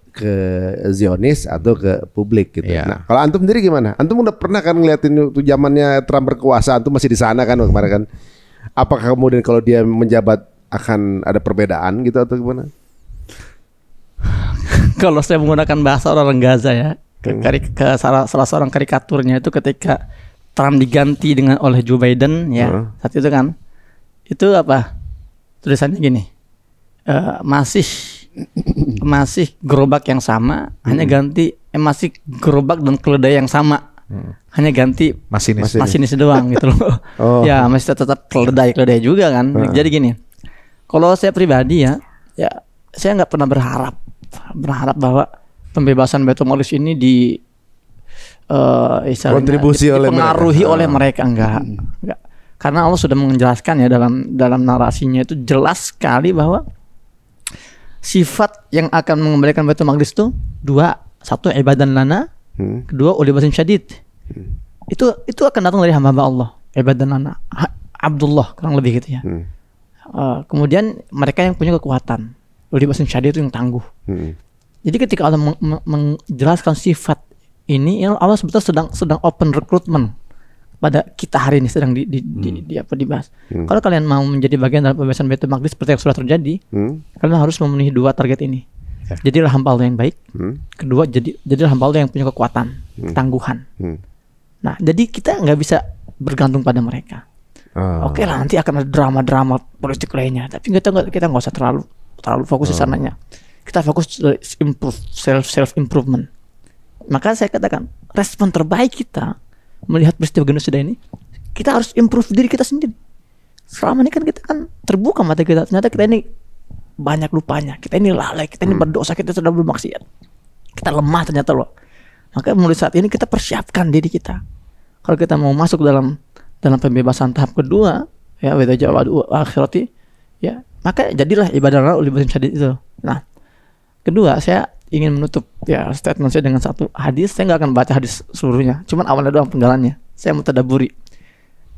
Zionis atau ke publik gitu. Yeah. Nah, kalau antum sendiri gimana? Antum udah pernah kan ngeliatin itu zamannya Trump berkuasa, antum masih di sana kan kemarin kan? Apakah kemudian kalau dia menjabat akan ada perbedaan gitu atau gimana? Kalau saya menggunakan bahasa orang Gaza ya, ke salah seorang karikaturnya itu ketika Trump diganti oleh Joe Biden ya, saat itu kan, itu apa tulisannya gini, masih gerobak yang sama, hanya ganti masih gerobak dan keledai yang sama. Hanya ganti masinis doang gitu loh. Ya masih tetap keledai juga kan. Jadi gini, kalau saya pribadi ya saya nggak pernah berharap bahwa pembebasan Baitul Maqdis ini kontribusi dipengaruhi oleh mereka enggak. Karena Allah sudah menjelaskan ya dalam narasinya itu jelas sekali bahwa sifat yang akan mengembalikan Baitul Maqdis itu 2, 1 ibadan lana, kedua uli basin syadid. Itu akan datang dari hamba Allah, ibadan lana, Abdullah kurang lebih gitu ya. Kemudian mereka yang punya kekuatan, uli basin syadid itu yang tangguh. Jadi ketika Allah menjelaskan sifat ini, Allah sebetulnya sedang open recruitment pada kita hari ini sedang dibahas. Kalau kalian mau menjadi bagian dalam pembebasan Baitul Maqdis seperti yang sudah terjadi, kalian harus memenuhi 2 target ini. Jadilah hamba Allah yang baik. Kedua, jadilah hamba Allah yang punya kekuatan, ketangguhan. Nah, jadi kita nggak bisa bergantung pada mereka. Oke lah, nanti akan ada drama-drama politik lainnya, tapi kita nggak usah terlalu fokus di sananya. Kita fokus self improvement. Maka saya katakan respon terbaik kita melihat peristiwa genosida ini, kita harus improve diri kita sendiri. Selama ini kan kita kan terbuka mata kita, ternyata kita ini banyak lupanya, kita ini lalai, kita ini berdosa, kita sudah bermaksiat, kita lemah ternyata loh. Maka mulai saat ini kita persiapkan diri kita. Kalau kita mau masuk dalam pembebasan tahap kedua, ya weda jawadu akhirati, ya maka jadilah ibadah ulibatin syadid itu. Nah, kedua saya ingin menutup ya statement saya dengan satu hadis. Saya nggak akan baca hadis seluruhnya, cuman awalnya doang penggalannya. Saya mau tadaburi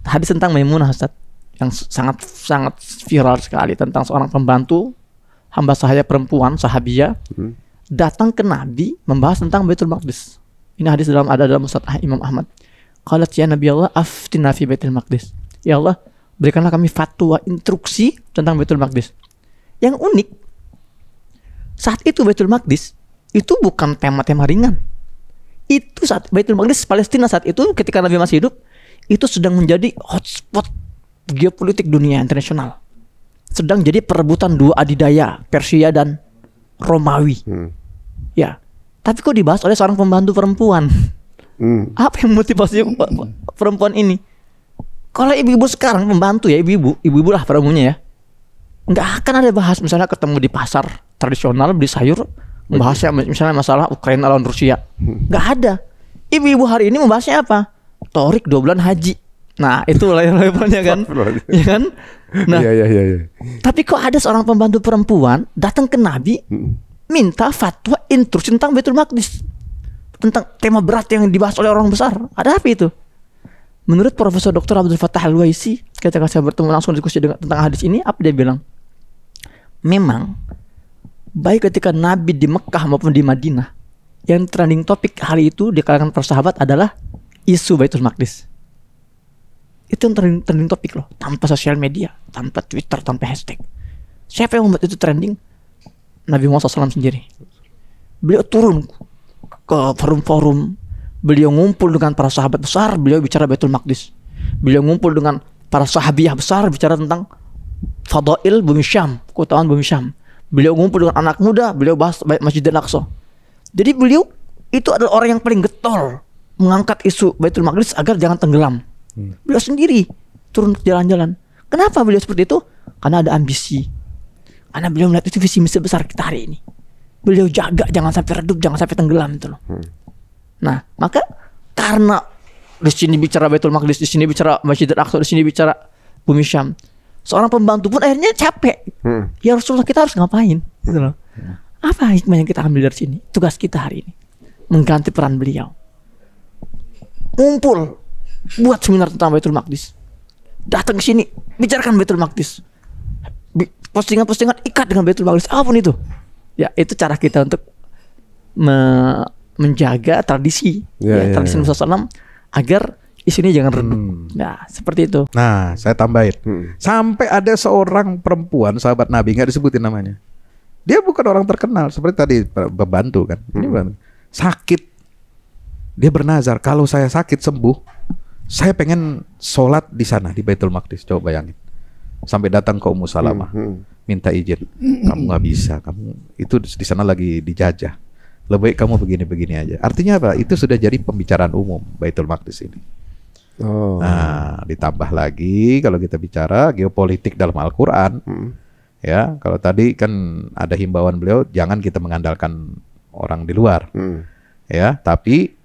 hadis tentang Maimunah, Ustaz, yang sangat viral sekali, tentang seorang pembantu hamba sahaya perempuan sahabiyah datang ke Nabi membahas tentang Baitul Maqdis. Ini hadis ada dalam Musnad Imam Ahmad. Qalat ya Nabi Allah aftina fi Baitul Maqdis. Ya Allah, berikanlah kami fatwa instruksi tentang Baitul Maqdis. Yang unik, saat itu Baitul Maqdis itu bukan tema-tema ringan. Itu saat Baitul Maqdis Palestina saat itu ketika Nabi masih hidup, itu sedang menjadi hotspot geopolitik dunia internasional. Sedang jadi perebutan 2 adidaya, Persia dan Romawi. Ya. Tapi kok dibahas oleh seorang pembantu perempuan? Apa yang motivasi perempuan ini? Kalau ibu-ibu sekarang pembantu ya, ibu-ibu lah pada umumnya ya, nggak akan ada bahas misalnya ketemu di pasar tradisional beli sayur, membahasnya misalnya masalah Ukraina lawan Rusia. Nggak ada. Ibu-ibu hari ini membahasnya apa? Torik 2 bulan haji. Nah, itu levelnya kan. Ya kan? Nah, iya. Tapi kok ada seorang pembantu perempuan datang ke Nabi minta fatwa instruksi tentang Baitul Maqdis, tentang tema berat yang dibahas oleh orang besar. Ada apa itu? Menurut Profesor Dr. Abdul Fattah Al-Waisi, ketika saya bertemu langsung diskusi tentang hadis ini, apa dia bilang? Memang baik ketika Nabi di Mekah maupun di Madinah, yang trending topik hari itu di kalangan para sahabat adalah isu Baitul Maqdis. Itu yang trending topik loh, tanpa sosial media, tanpa Twitter, tanpa hashtag. Siapa yang membuat itu trending? Nabi Muhammad SAW sendiri. Beliau turun ke forum-forum, beliau ngumpul dengan para sahabat besar, beliau bicara Baitul Maqdis. Beliau ngumpul dengan para sahabiah besar, bicara tentang Fadail Bumi Syam, keutamaan Bumi Syam. Beliau ngumpul dengan anak muda, beliau bahas Masjid Al-Aqsa. Jadi beliau itu adalah orang yang paling getol mengangkat isu Baitul Maqdis agar jangan tenggelam. Beliau sendiri turun jalan-jalan. Kenapa beliau seperti itu? Karena ada ambisi. Karena beliau melihat itu visi misi besar kita hari ini. Beliau jaga jangan sampai redup, jangan sampai tenggelam itu loh. Nah, maka karena di sini bicara Baitul Maqdis, di sini bicara Masjid Al-Aqsa, di sini bicara Bumi Syam, seorang pembantu pun akhirnya capek. Ya Rasulullah, kita harus ngapain? Gitu loh. Apa hikmah yang kita ambil dari sini? Tugas kita hari ini mengganti peran beliau. Ngumpul, buat seminar tentang Baitul Maqdis. Datang ke sini, bicarakan Baitul Maqdis. Postingan-postingan ikat dengan Baitul Maqdis, apapun itu. Ya, itu cara kita untuk menjaga tradisi, tradisi Nabi SAW agar isunya jangan redup. Nah, seperti itu. Nah, saya tambahin. Sampai ada seorang perempuan sahabat Nabi, nggak disebutin namanya. Dia bukan orang terkenal seperti tadi pembantu kan. Ini bukan. Sakit. Dia bernazar, kalau saya sakit sembuh, saya pengen sholat di sana di Baitul Maqdis. Coba bayangin. Sampai datang ke Ummu Salamah, minta izin. Kamu nggak bisa, kamu itu di sana lagi dijajah. Lebih baik kamu begini-begini aja. Artinya apa? Itu sudah jadi pembicaraan umum Baitul Maqdis ini. Nah, ditambah lagi kalau kita bicara geopolitik dalam Al-Quran, ya, kalau tadi kan ada himbauan beliau, jangan kita mengandalkan orang di luar, ya, tapi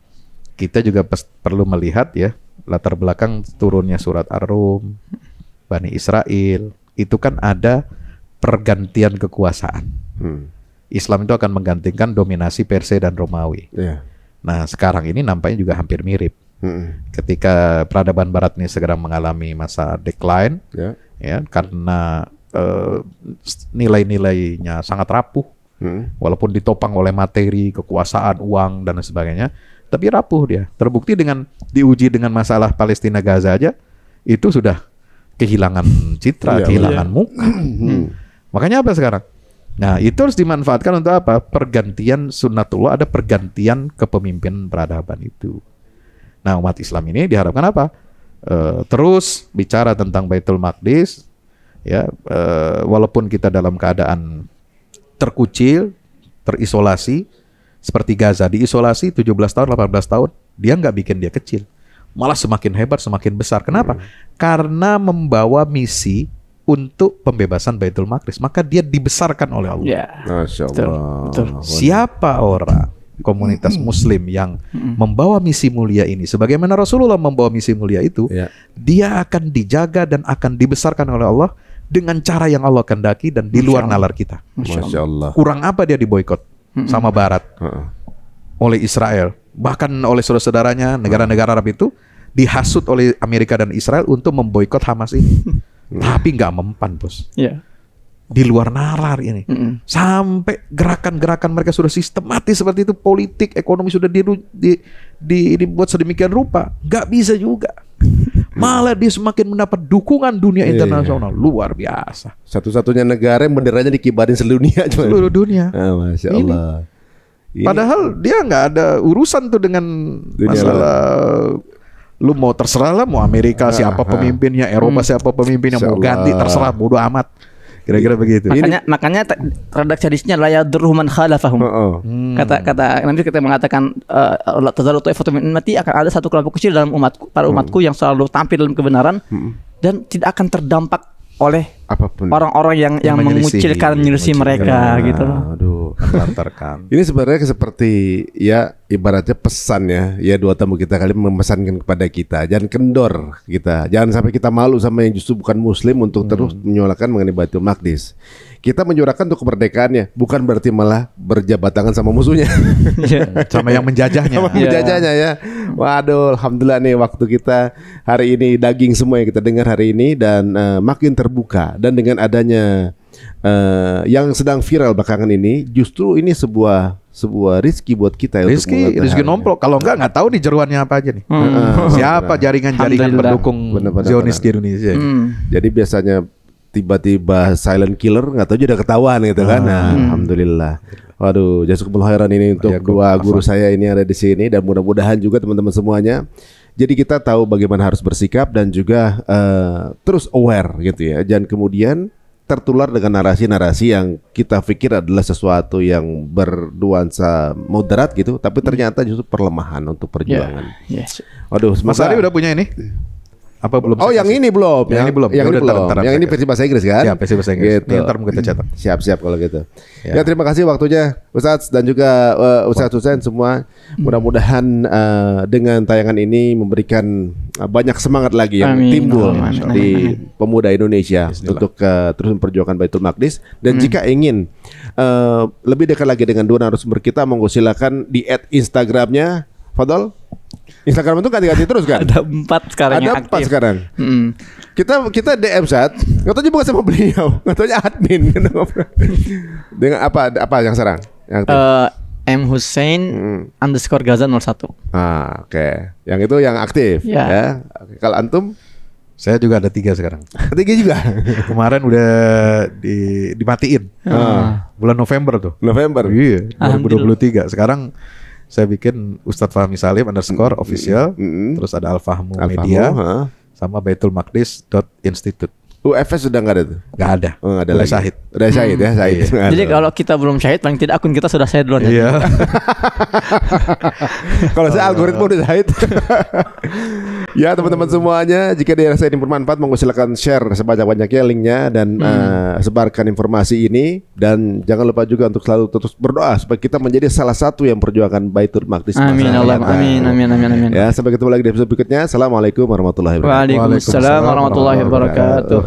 kita juga perlu melihat ya latar belakang turunnya surat Ar-Rum, Bani Israel, itu kan ada pergantian kekuasaan. Islam itu akan menggantikan dominasi Persia dan Romawi. Nah, sekarang ini nampaknya juga hampir mirip. Ketika peradaban Barat ini segera mengalami masa decline, ya, karena nilai-nilainya sangat rapuh, walaupun ditopang oleh materi, kekuasaan, uang dan sebagainya, tapi rapuh dia. Terbukti dengan diuji dengan masalah Palestina Gaza aja, itu sudah kehilangan citra, kehilangan muka. Makanya apa sekarang? Nah, itu harus dimanfaatkan untuk apa? Pergantian sunnatullah, ada pergantian kepemimpinan peradaban itu. Nah, umat Islam ini diharapkan apa? Terus bicara tentang Baitul Maqdis, ya, walaupun kita dalam keadaan terkucil, terisolasi, seperti Gaza diisolasi 17 tahun, 18 tahun, dia nggak bikin dia kecil. Malah semakin hebat, semakin besar. Kenapa? Karena membawa misi untuk pembebasan Baitul Maqdis, maka dia dibesarkan oleh Allah. Ya. Masya Allah. Betul. Siapa orang komunitas Muslim yang membawa misi mulia ini, sebagaimana Rasulullah membawa misi mulia itu, dia akan dijaga dan akan dibesarkan oleh Allah dengan cara yang Allah kehendaki dan di luar nalar kita. Masya Allah. Kurang apa dia diboikot sama Barat, oleh Israel, bahkan oleh saudara-saudaranya negara-negara Arab itu dihasut oleh Amerika dan Israel untuk memboikot Hamas ini. Tapi nggak mempan, bos. Di luar nalar ini. Sampai gerakan-gerakan mereka sudah sistematis seperti itu, politik, ekonomi sudah dibuat sedemikian rupa, nggak bisa juga. Malah dia semakin mendapat dukungan dunia internasional. Luar biasa. Satu-satunya negara yang benderanya dikibarin seluruh dunia. Seluruh dunia. Masya Allah. Padahal dia nggak ada urusan tuh dengan masalah. Lu mau terserah lah, mau Amerika siapa pemimpinnya, Eropa siapa pemimpinnya, mau ganti terserah, bodo amat. Kira-kira begitu. Makanya redaksi hadisnya la yadurru man khalafahum. Kata nanti kita mengatakan la tazalu ta'ifatun min ummati, akan ada satu kelompok kecil dalam umatku, para umatku yang selalu tampil dalam kebenaran dan tidak akan terdampak oleh apapun. Orang-orang yang mengucilkan menyelisih mereka gitu loh. Aduh, melantarkan. Ini sebenarnya seperti ya ibaratnya pesan ya dua tamu kita kali memesankan kepada kita, jangan kendor kita, jangan sampai kita malu sama yang justru bukan muslim untuk terus menyuarakan mengenai Baitul Maqdis. Kita menyuarakan untuk kemerdekaannya, bukan berarti malah berjabat tangan sama musuhnya. Sama yang menjajahnya. Sama menjajahnya ya. Waduh, alhamdulillah nih waktu kita hari ini daging semua yang kita dengar hari ini dan makin terbuka, dan dengan adanya yang sedang viral belakangan ini, justru ini sebuah rezeki buat kita ya. Rezeki nomplok. Kalau nggak tahu nih jeruannya apa aja nih. Siapa jaringan-jaringan pendukung Zionis di Indonesia. Jadi biasanya tiba-tiba silent killer nggak tahu juga udah ketahuan gitu kan. Nah, alhamdulillah. Waduh, jazakumullah khairan ini untuk dua guru saya ini ada di sini, dan mudah-mudahan juga teman-teman semuanya. Jadi kita tahu bagaimana harus bersikap dan juga terus aware gitu ya. Jangan kemudian tertular dengan narasi-narasi yang kita pikir adalah sesuatu yang bernuansa moderat gitu, tapi ternyata justru perlemahan untuk perjuangan. Waduh, Mas Ari udah punya ini? Apa belum? Oh, yang ini belum. Yang ini belum. Yang ini belum. Yang ini versi bahasa Inggris kan? Ya, versi bahasa Inggris. Gitu. Ini ntar mau kita cetak. Siap-siap kalau gitu. Ya, terima kasih waktunya Ustadz dan juga Ustadz Husain semua. Mudah-mudahan dengan tayangan ini memberikan banyak semangat lagi yang timbul di pemuda Indonesia untuk terus memperjuangkan Baitul Maqdis. Dan jika ingin lebih dekat lagi dengan dua narasumber kita, monggo silakan di @Instagramnya Fadol. Instagram itu ganti-ganti terus kan? Ada 4 sekarang. Ada 4 sekarang. Kita DM saat, nggak tahu bukan sama beliau, nggak tahu admin. Dengan apa yang sekarang? Yang M Hussein _ Gaza 01. Oke. Yang itu yang aktif. Ya. Kalau antum? Saya juga ada 3 sekarang. 3 juga. Kemarin udah dimatiin. Bulan November tuh. November. Iya. 2023. Sekarang saya bikin Ustadz Fahmi Salim _official, terus ada Al-Fahmu Media, sama baitulmaqdis.institute. UFS sudah nggak ada tuh? Nggak ada. Nggak ada udah lagi. syahid. Udah syahid ya, syahid. Jadi kalau kita belum syahid, paling tidak akun kita sudah syahid duluan. Iya. Kalau saya algoritma udah syahid. Ya teman-teman semuanya, jika dirasa ini bermanfaat, monggo silakan share sebanyak-banyaknya linknya dan sebarkan informasi ini, dan jangan lupa juga untuk selalu terus berdoa supaya kita menjadi salah satu yang perjuangkan Baitul Maqdis. Amin Allah, amin. Ya, sampai ketemu lagi di episode berikutnya. Assalamualaikum warahmatullahi wabarakatuh. Waalaikumsalam warahmatullahi wabarakatuh.